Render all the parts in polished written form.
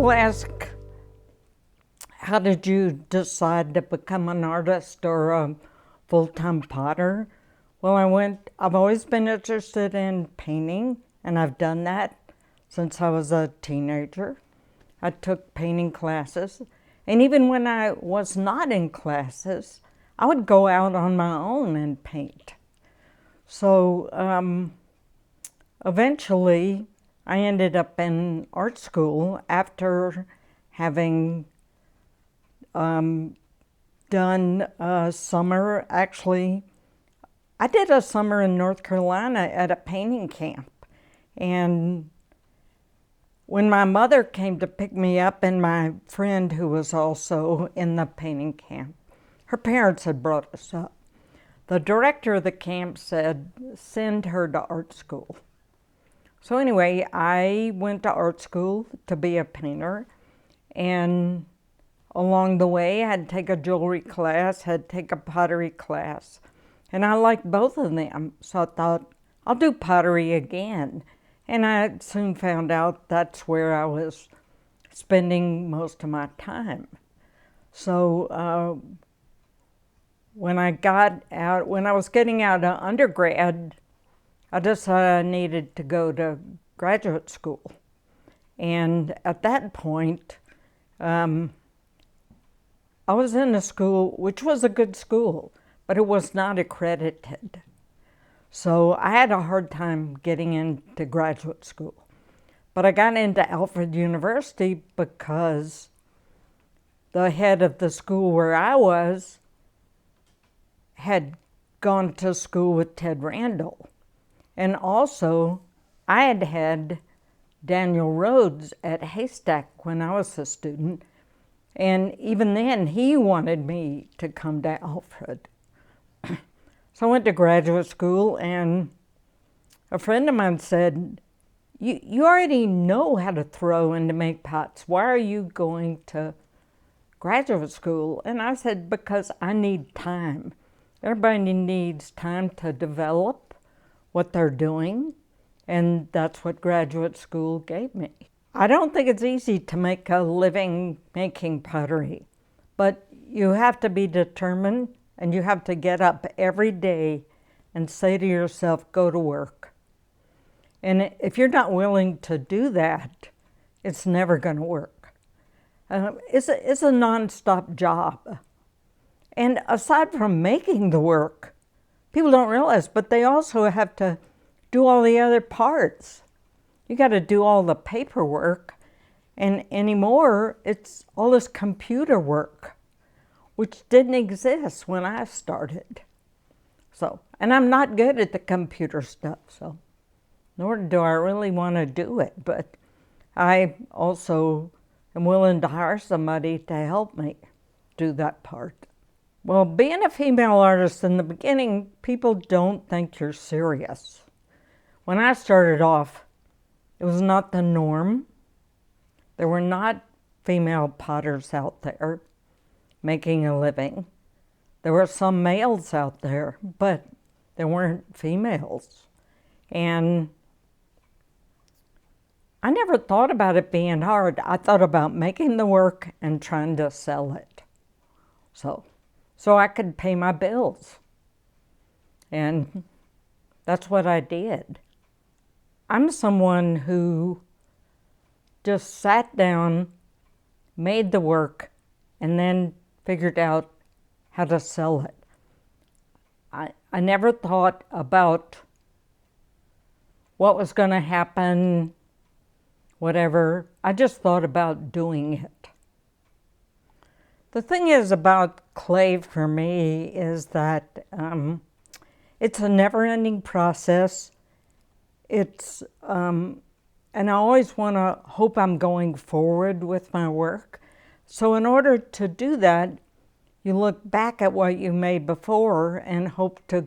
People ask, how did you decide to become an artist or a full-time potter? Well, I've always been interested in painting, and I've done that since I was a teenager. I took painting classes, and even when I was not in classes, I would go out on my own and paint. So eventually, I ended up in art school after having done a summer. Actually, I did a summer in North Carolina at a painting camp. And when my mother came to pick me up and my friend who was also in the painting camp, her parents had brought us up. The director of the camp said, send her to art school. So anyway, I went to art school to be a painter, and along the way, I had to take a jewelry class, had to take a pottery class, and I liked both of them. So I thought, I'll do pottery again. And I soon found out that's where I was spending most of my time. So when I was getting out of undergrad, I decided I needed to go to graduate school. And at that point, I was in a school, which was a good school, but it was not accredited. So I had a hard time getting into graduate school. But I got into Alfred University because the head of the school where I was had gone to school with Ted Randall. And also, I had had Daniel Rhodes at Haystack when I was a student. And even then, he wanted me to come to Alfred. So I went to graduate school, and a friend of mine said, you already know how to throw and to make pots. Why are you going to graduate school? And I said, because I need time. Everybody needs time to develop what they're doing, and that's what graduate school gave me. I don't think it's easy to make a living making pottery, but you have to be determined, and you have to get up every day and say to yourself, go to work. And if you're not willing to do that, it's never going to work. It's a nonstop job. And aside from making the work, people don't realize, but they also have to do all the other parts. You got to do all the paperwork, and anymore, it's all this computer work, which didn't exist when I started. So, and I'm not good at the computer stuff, so nor do I really want to do it, but I also am willing to hire somebody to help me do that part. Well, being a female artist in the beginning, people don't think you're serious. When I started off, it was not the norm. There were not female potters out there making a living. There were some males out there, but there weren't females. And I never thought about it being hard. I thought about making the work and trying to sell it. So I could pay my bills. And that's what I did. I'm someone who just sat down, made the work, and then figured out how to sell it. I never thought about what was going to happen, whatever. I just thought about doing it. The thing is about clay for me is that it's a never-ending process. It's, and I always want to hope I'm going forward with my work. So in order to do that, you look back at what you made before and hope to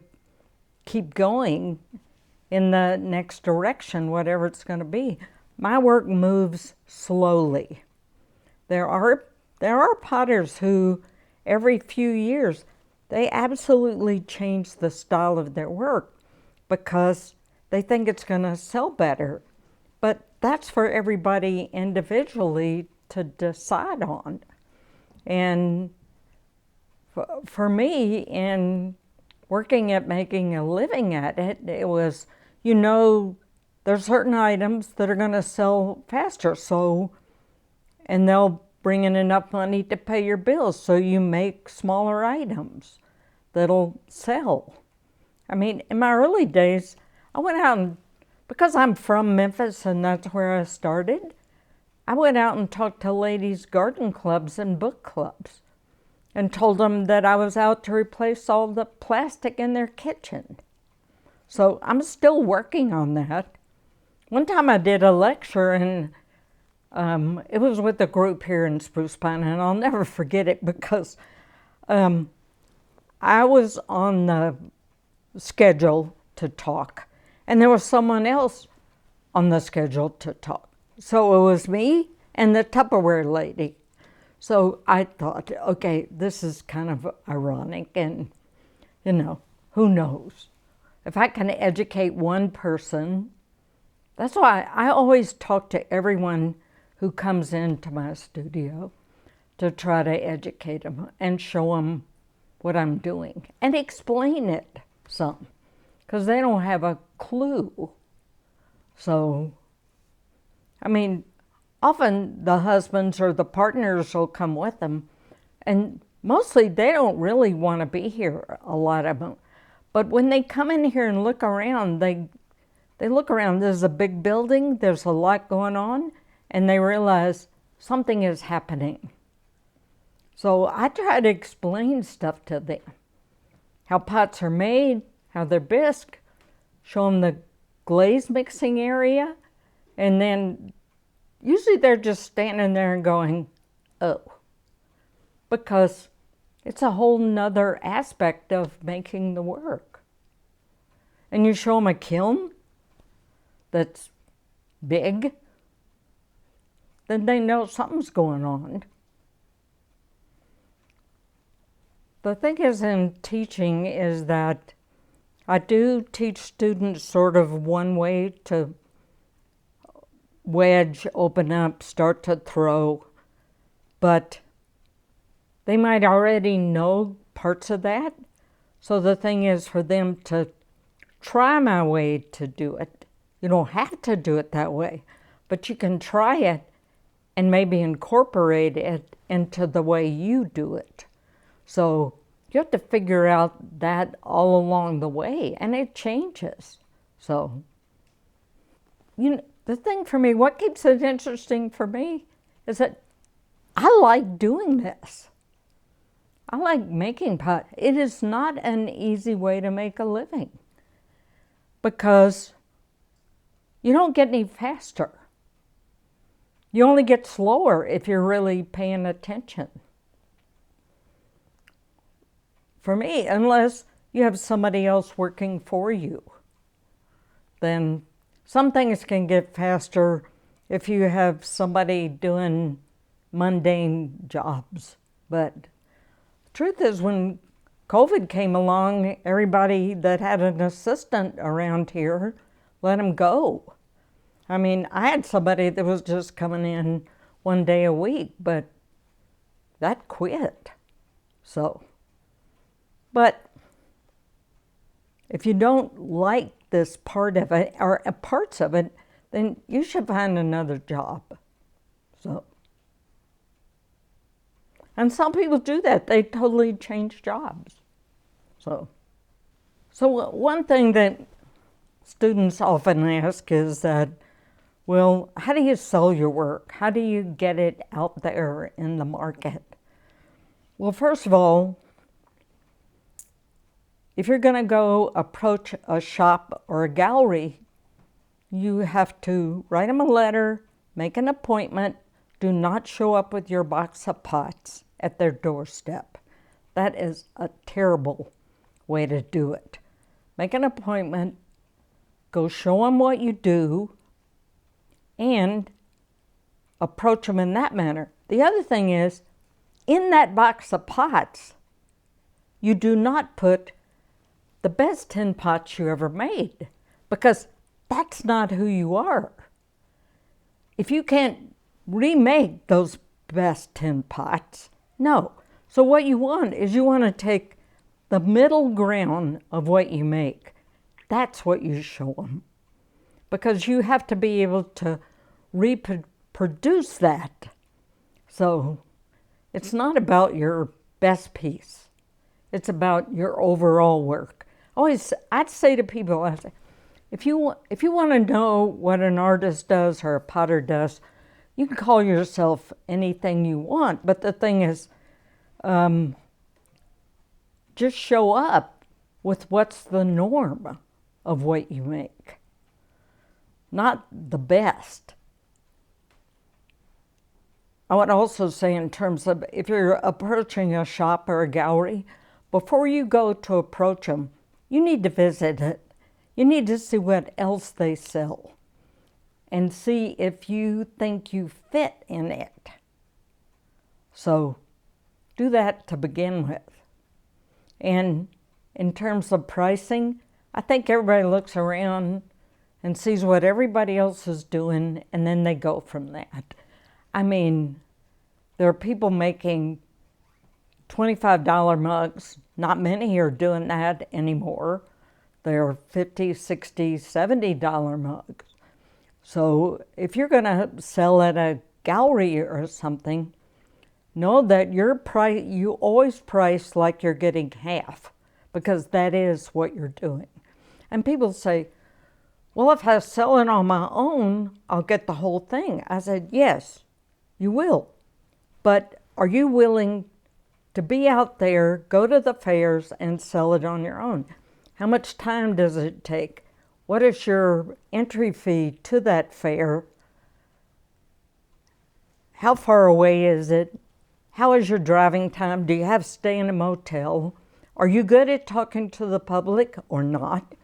keep going in the next direction, whatever it's going to be. My work moves slowly. There are potters who, every few years, they absolutely change the style of their work because they think it's going to sell better. But that's for everybody individually to decide on. And for me, in working at making a living at it, it was, there's certain items that are going to sell faster, and they'll bring in enough money to pay your bills, so you make smaller items that'll sell. I mean, in my early days, I went out and, because I'm from Memphis and that's where I started, I went out and talked to ladies' garden clubs and book clubs and told them that I was out to replace all the plastic in their kitchen. So I'm still working on that. One time I did a lecture, and it was with a group here in Spruce Pine, and I'll never forget it because I was on the schedule to talk, and there was someone else on the schedule to talk. So it was me and the Tupperware lady. So I thought, okay, this is kind of ironic, and who knows? If I can educate one person, that's why I always talk to everyone who comes into my studio to try to educate them and show them what I'm doing and explain it some, because they don't have a clue. So, I mean, often the husbands or the partners will come with them, and mostly they don't really want to be here, a lot of them. But when they come in here and look around, they look around, there's a big building, there's a lot going on, and they realize something is happening. So I try to explain stuff to them, how pots are made, how they're bisque, show them the glaze mixing area, and then usually they're just standing there and going, oh, because it's a whole nother aspect of making the work. And you show them a kiln that's big, then they know something's going on. The thing is, in teaching is that I do teach students sort of one way to wedge, open up, start to throw, but they might already know parts of that. So the thing is for them to try my way to do it. You don't have to do it that way, but you can try it and maybe incorporate it into the way you do it. So you have to figure out that all along the way, and it changes. So, the thing for me, what keeps it interesting for me is that I like doing this. I like making pot. It is not an easy way to make a living because you don't get any faster. You only get slower if you're really paying attention. For me, unless you have somebody else working for you, then some things can get faster if you have somebody doing mundane jobs. But the truth is, when COVID came along, everybody that had an assistant around here let them go. I mean, I had somebody that was just coming in one day a week, but that quit. So, but if you don't like this part of it, or parts of it, then you should find another job. So, and some people do that. They totally change jobs. So one thing that students often ask is that, well, how do you sell your work? How do you get it out there in the market? Well, first of all, if you're going to go approach a shop or a gallery, you have to write them a letter, make an appointment. Do not show up with your box of pots at their doorstep. That is a terrible way to do it. Make an appointment, go show them what you do, and approach them in that manner. The other thing is, in that box of pots, you do not put the best tin pots you ever made, because that's not who you are. If you can't remake those best tin pots. No. So what you want is you want to take the middle ground of what you make. That's what you show them. Because you have to be able to reproduce that. So it's not about your best piece. It's about your overall work. I'd say to people, if you want to know what an artist does or a potter does, you can call yourself anything you want. But the thing is, just show up with what's the norm of what you make. Not the best. I would also say, in terms of if you're approaching a shop or a gallery, before you go to approach them, you need to visit it. You need to see what else they sell and see if you think you fit in it. So do that to begin with. And in terms of pricing, I think everybody looks around and sees what everybody else is doing, and then they go from that. I mean, there are people making $25 mugs. Not many are doing that anymore. They're $50, $60, $70 mugs. So if you're going to sell at a gallery or something, know that you always price like you're getting half, because that is what you're doing. And people say, well, if I sell it on my own, I'll get the whole thing. I said, yes, you will. But are you willing to be out there, go to the fairs, and sell it on your own? How much time does it take? What is your entry fee to that fair? How far away is it? How is your driving time? Do you have to stay in a motel? Are you good at talking to the public or not?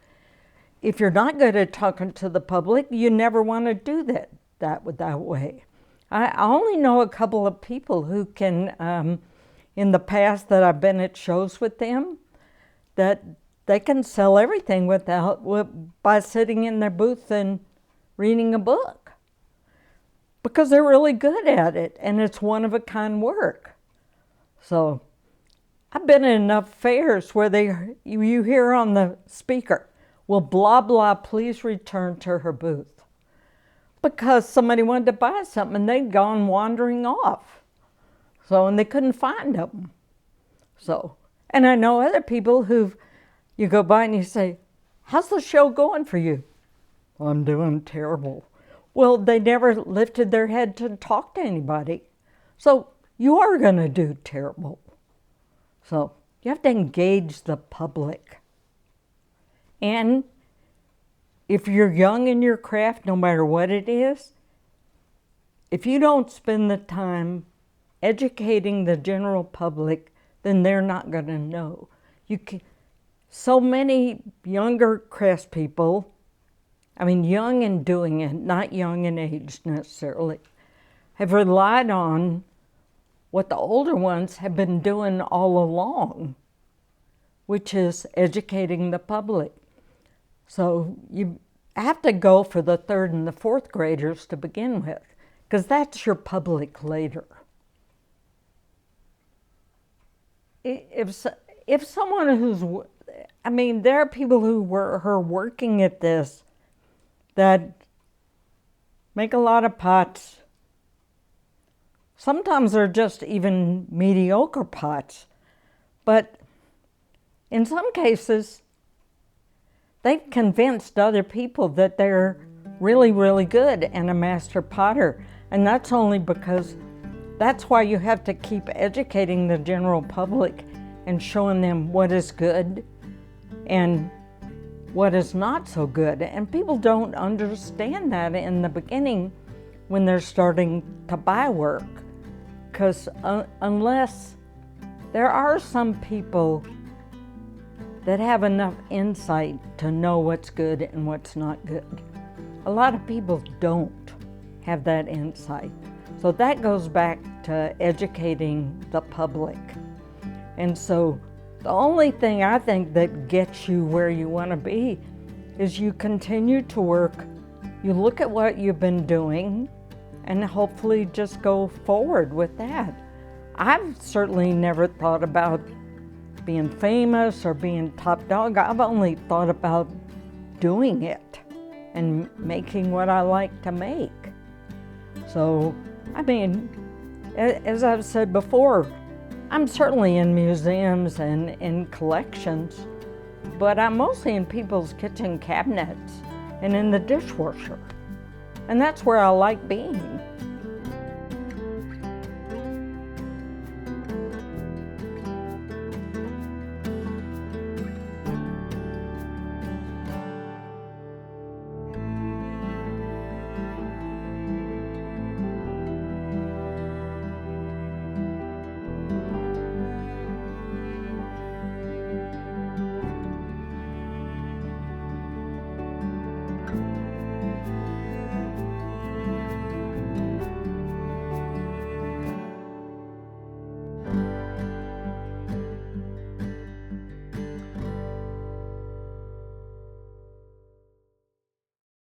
If you're not good at talking to the public, you never want to do that way. I only know a couple of people who can, in the past that I've been at shows with them, that they can sell everything by sitting in their booth and reading a book, because they're really good at it, and it's one-of-a-kind work. So I've been in enough fairs where you hear on the speaker, will blah, blah, please return to her booth, because somebody wanted to buy something and they'd gone wandering off. So, and they couldn't find them. So, and I know other people you go by and you say, how's the show going for you? Well, I'm doing terrible. Well, they never lifted their head to talk to anybody. So you are going to do terrible. So you have to engage the public. And if you're young in your craft, no matter what it is, if you don't spend the time educating the general public, then they're not going to know. So many younger craftspeople, young in doing it, not young in age necessarily, have relied on what the older ones have been doing all along, which is educating the public. So you have to go for the 3rd and the 4th graders to begin with, because that's your public later. If someone there are people who are working at this that make a lot of pots. Sometimes they're just even mediocre pots, but in some cases, they've convinced other people that they're really, really good and a master potter. And that's only because that's why you have to keep educating the general public and showing them what is good and what is not so good. And people don't understand that in the beginning when they're starting to buy work. Because unless there are some people that have enough insight to know what's good and what's not good. A lot of people don't have that insight. So that goes back to educating the public. And so the only thing I think that gets you where you want to be is you continue to work, you look at what you've been doing, and hopefully just go forward with that. I've certainly never thought about being famous or being top dog. I've only thought about doing it and making what I like to make. So, I mean, as I've said before, I'm certainly in museums and in collections, but I'm mostly in people's kitchen cabinets and in the dishwasher. And that's where I like being.